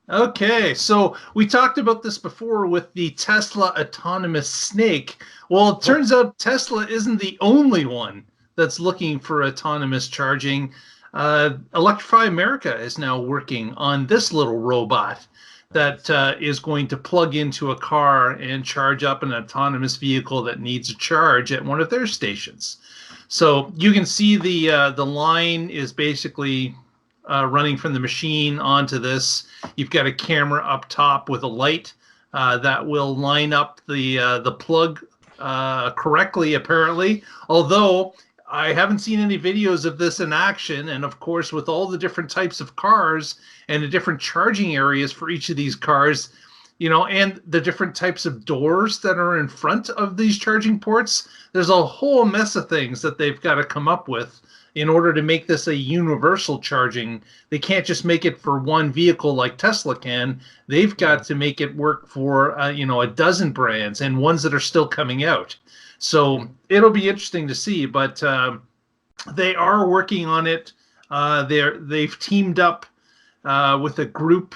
Okay, so we talked about this before with the Tesla autonomous snake. Well, it turns out Tesla isn't the only one that's looking for autonomous charging. Electrify America is now working on this little robot that is going to plug into a car and charge up an autonomous vehicle that needs a charge at one of their stations. So you can see the line is basically running from the machine onto this. You've got a camera up top with a light that will line up the plug correctly, apparently. Although I haven't seen any videos of this in action, and of course, with all the different types of cars and the different charging areas for each of these cars, and the different types of doors that are in front of these charging ports, there's a whole mess of things that they've got to come up with in order to make this a universal charging. They can't just make it for one vehicle like Tesla can. They've got to make it work for a dozen brands and ones that are still coming out. So it'll be interesting to see, but they are working on it. They've teamed up with a group.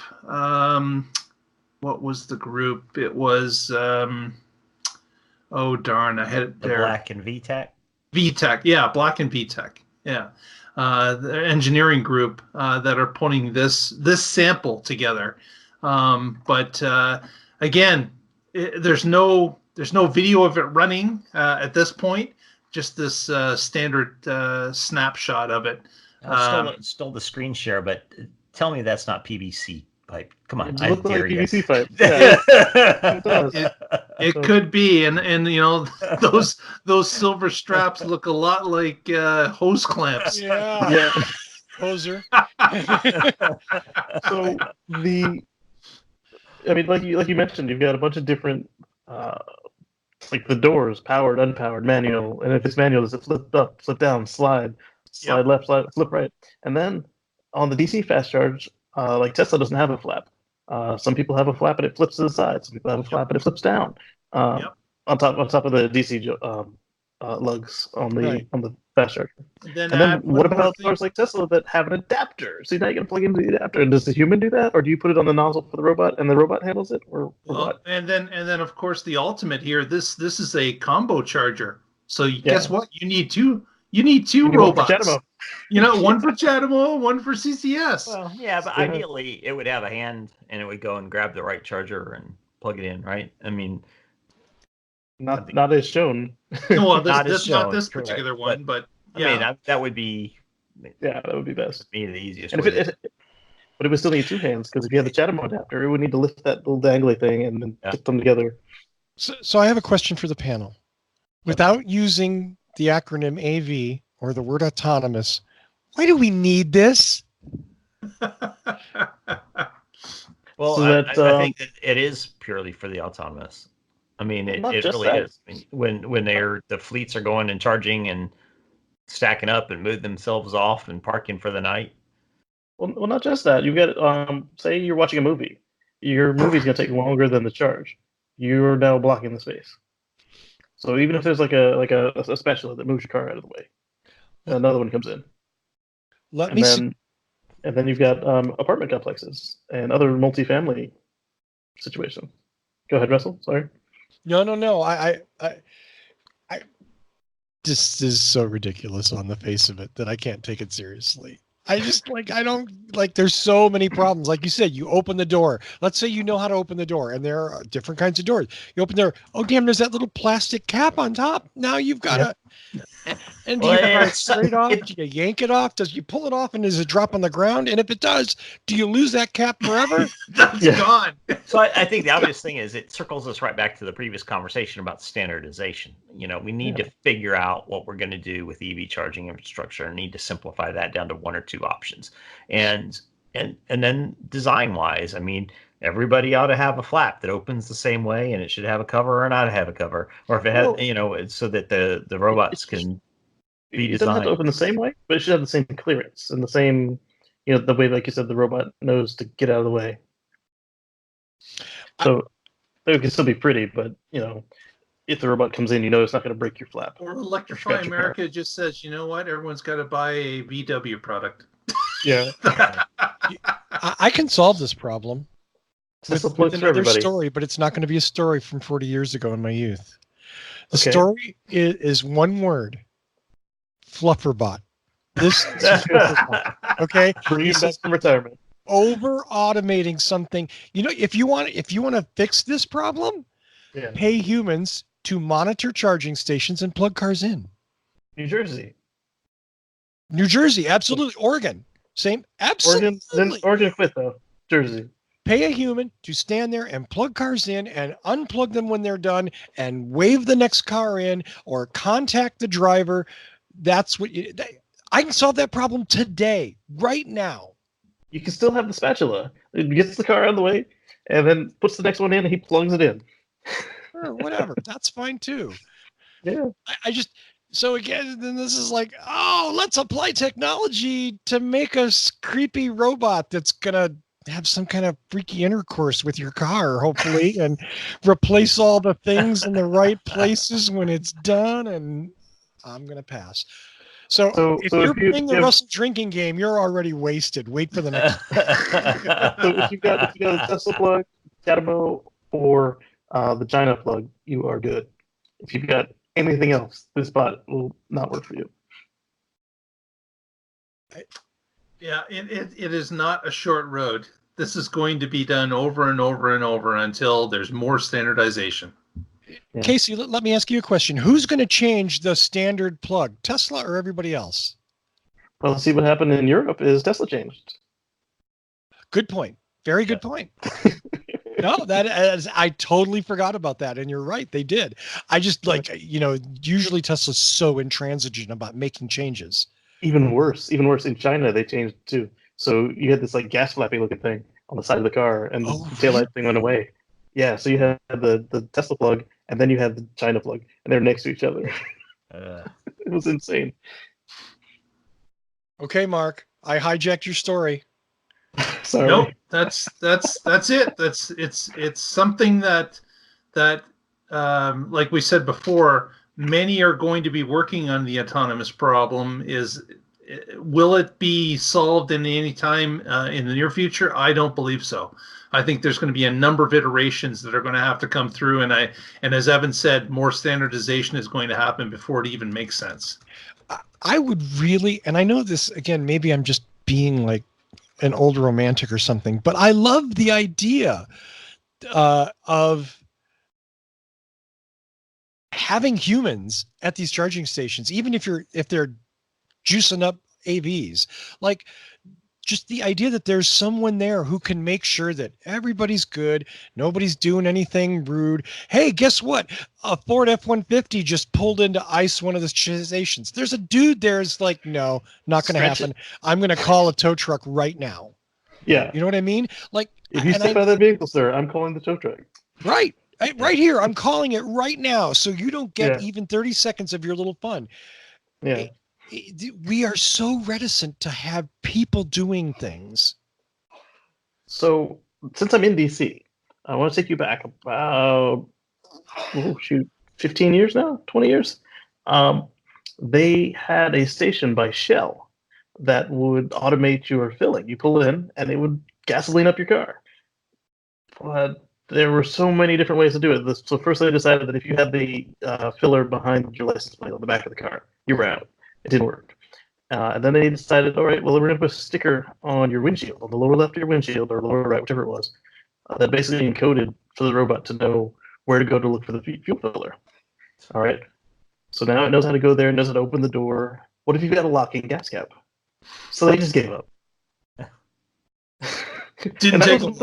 What was the group? It was oh darn, I had it there. Black and VTech. VTech, yeah, Black and VTech. Yeah, the engineering group that are putting this sample together. But again, there's no video of it running at this point. Just this standard snapshot of it. Still the screen share, but tell me that's not PVC pipe. Come on, It I looks dare like you. PVC pipe. Yeah, it does. It could be, and those silver straps look a lot like hose clamps. Yeah. Poser. So like you mentioned, you've got a bunch of different, like the doors, powered, unpowered, manual, and if it's manual, it's a flip up, flip down, slide left, slide, flip right, and then on the DC fast charge, like Tesla doesn't have a flap. Some people have a flap and it flips to the side. Some people have a flap and it flips down. On top of the DC lugs on the fast charger. And then what about cars like Tesla that have an adapter? So now you got to plug into the adapter. And does the human do that, or do you put it on the nozzle for the robot and the robot handles it, or what? And then of course the ultimate here. This is a combo charger. So guess what? You need two. You need two robots. One for CHAdeMO, one for CCS. Well, yeah, but ideally it would have a hand and it would go and grab the right charger and plug it in, right? I mean, not as shown. No, well, not this particular one, but yeah. I mean, that would be. Yeah, that would be best. Me, the easiest. But it would still need two hands, because if you have the CHAdeMO adapter, it would need to lift that little dangly thing and then put them together. So I have a question for the panel. Without using the acronym AV or the word autonomous, why do we need this? Well, I think that it is purely for the autonomous. I mean, it really is. I mean, when the fleets are going and charging and stacking up and move themselves off and parking for the night. Well, not just that. You get say you're watching a movie. Your movie's gonna take longer than the charge. You're now blocking the space. So even if there's like a special that moves your car out of the way, another one comes in. And then you've got apartment complexes and other multifamily situations. Go ahead, Russell. Sorry. No. I this is so ridiculous on the face of it that I can't take it seriously. There's so many problems. Like you said, you open the door. Let's say you know how to open the door, and there are different kinds of doors. You open there. Oh, damn, there's that little plastic cap on top. Now you've got to... And do you have it straight off? Do you yank it off? Does you pull it off, and does it drop on the ground? And if it does, do you lose that cap forever? That's gone. So I think the obvious thing is it circles us right back to the previous conversation about standardization. We need to figure out what we're going to do with EV charging infrastructure and need to simplify that down to one or two options. And then design-wise, I mean, everybody ought to have a flap that opens the same way, and it should have a cover or not have a cover, or if it has, so that the robots can be designed. It doesn't have to open the same way, but it should have the same clearance and the same, the way, like you said, the robot knows to get out of the way. So it can still be pretty, but if the robot comes in, you know it's not going to break your flap. Or Electrify America just says, you know what, everyone's got to buy a VW product. Yeah. I can solve this problem with plugs for another everybody. story, but it's not going to be a story from 40 years ago in my youth. The Okay. story is one word: Flufferbot. This is Flufferbot. Okay, Bring him back from retirement. over automating something. You know, if you want to fix this problem, Yeah. pay humans to monitor charging stations and plug cars in. New Jersey. New Jersey, absolutely. Oregon, same, absolutely. Oregon quit though. Jersey. Pay a human to stand there and plug cars in and unplug them when they're done and wave the next car in or contact the driver. That's what I can solve that problem today, right now. You can still have the spatula. It gets the car out of the way and then puts the next one in and he plugs it in. Or whatever. That's fine too. Yeah. I just, so again, then this is like, oh, let's apply technology to make a creepy robot that's going to have some kind of freaky intercourse with your car, hopefully, and replace all the things in the right places when it's done. And I'm going to pass. So if you're playing the Russell drinking game, you're already wasted. Wait for the next. So if you've got a Tesla plug, Catamo, or the China plug, you are good. If you've got anything else, this bot will not work for you. Yeah, it is not a short road. This is going to be done over and over and over until there's more standardization. Yeah. Casey, let me ask you a question. Who's going to change the standard plug, Tesla or everybody else? Well, see what happened in Europe is Tesla changed. Good point. Very good point. No, I totally forgot about that. And you're right. They did. I just usually Tesla's so intransigent about making changes. Even worse in China, they changed too. So you had this like gas flappy looking thing on the side of the car and the taillight thing went away. Yeah. So you had the Tesla plug and then you had the China plug and they're next to each other. It was insane. Okay, Mark, I hijacked your story. Sorry. Nope, that's it. It's something that like we said before, many are going to be working on the autonomous problem. Will it be solved in any time in the near future? I don't believe so. I think there's going to be a number of iterations that are going to have to come through, and as Evan said, more standardization is going to happen before it even makes sense. I would really, and I know this again, maybe I'm just being like an old romantic or something, but I love the idea of having humans at these charging stations, even if they're juicing up AVs, like just the idea that there's someone there who can make sure that everybody's good, nobody's doing anything rude. Hey, guess what? A Ford F-150 just pulled into ICE one of the stations. There's a dude there is like, no, not going to happen. I'm going to call a tow truck right now. Yeah. You know what I mean? Like, if you step out of that vehicle, sir, I'm calling the tow truck. Right. Right here. I'm calling it right now. So you don't get even 30 seconds of your little fun. Yeah. We are so reticent to have people doing things. So since I'm in DC, I want to take you back about 15 years now, 20 years. They had a station by Shell that would automate your filling. You pull in and it would gasoline up your car. But there were so many different ways to do it. So first they decided that if you had the filler behind your license plate on the back of the car, you were out. It didn't work. And then they decided, all right, well, we're going to put a sticker on your windshield, on the lower left of your windshield or lower right, whichever it was, that basically encoded for the robot to know where to go to look for the fuel filler. All right. So now it knows how to go there, it knows how to open the door. What if you've got a locking gas cap? So they just gave up. Didn't take long.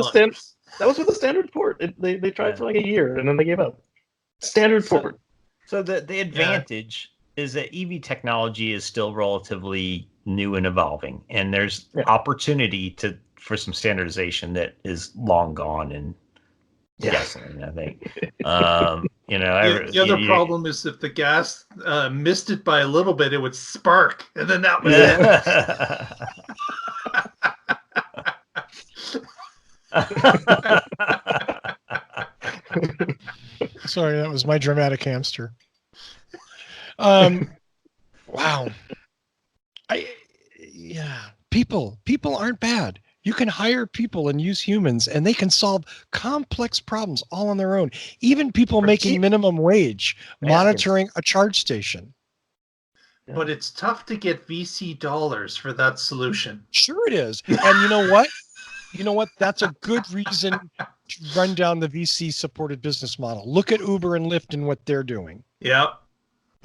That was with the standard port. They tried for like a year and then they gave up. Standard port. So the advantage is that EV technology is still relatively new and evolving, and there's opportunity for some standardization that is long gone in gasoline, I think. The other problem is if the gas missed it by a little bit, it would spark, and then that was it. Sorry, that was my dramatic hamster. Wow. People aren't bad. You can hire people and use humans, and they can solve complex problems all on their own. Even people making minimum wage, monitoring a charge station. But it's tough to get VC dollars for that solution. Sure it is. And you know what? That's a good reason to run down the VC supported business model. Look at Uber and Lyft and what they're doing. Yep.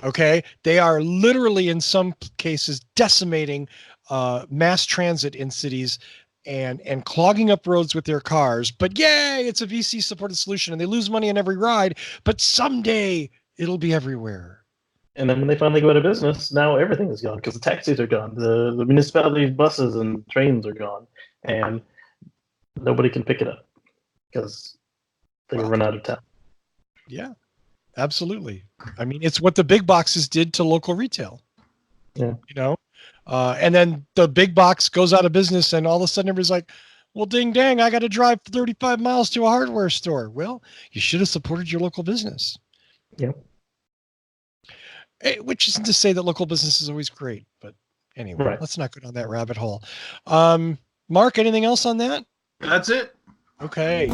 Okay. They are literally, in some cases, decimating mass transit in cities and clogging up roads with their cars. But yay, it's a VC supported solution, and they lose money on every ride. But someday it'll be everywhere. And then when they finally go out of business, now everything is gone because the taxis are gone, the municipality buses and trains are gone, and nobody can pick it up because they run out of town. Yeah, absolutely. I mean, it's what the big boxes did to local retail. Yeah. And then the big box goes out of business, and all of a sudden everybody's like, well, ding dang, I got to drive 35 miles to a hardware store. Well, you should have supported your local business. Yeah. Which isn't to say that local business is always great, but anyway, Right. Let's not go down that rabbit hole. Mark, anything else on that? That's it. Okay.